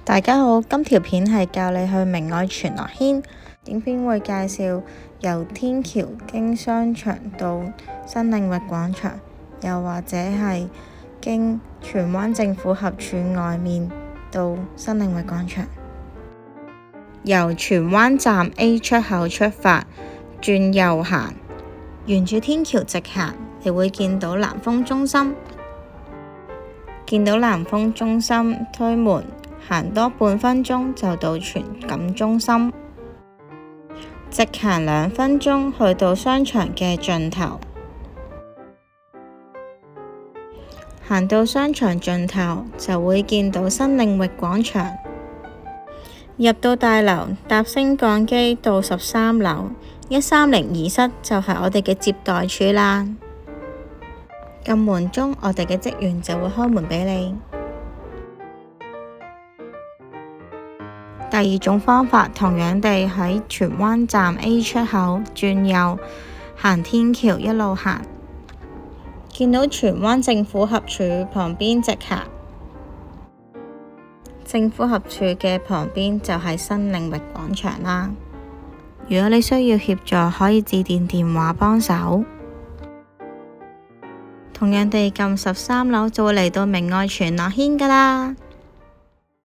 大家好，今條片係教你去明愛全樂軒。影片會介紹由天橋經商場到新領域廣場，又或者係經荃灣政府合署外面到新領域廣場。由荃灣站 A 出口出發，轉右行，沿住天橋直行，你會見到南豐中心。見到南豐中心，推門行多半分鐘就到荃錦中心，直行2分鐘去到商場嘅盡頭。行到商場盡頭就會見到新領域廣場。入到大樓，搭升降機到13樓130室就係我哋嘅接待處啦。撳門鐘，我哋嘅職員就會開門俾你。第二種方法，同樣地喺荃灣站 A 出口轉右，行天橋一路行，見到荃灣政府合署旁邊直行。政府合署嘅旁邊就係新領域廣場啦。如果你需要協助，可以致電電話幫手。同樣地，撳13樓就會嚟到明愛全樂軒㗎啦。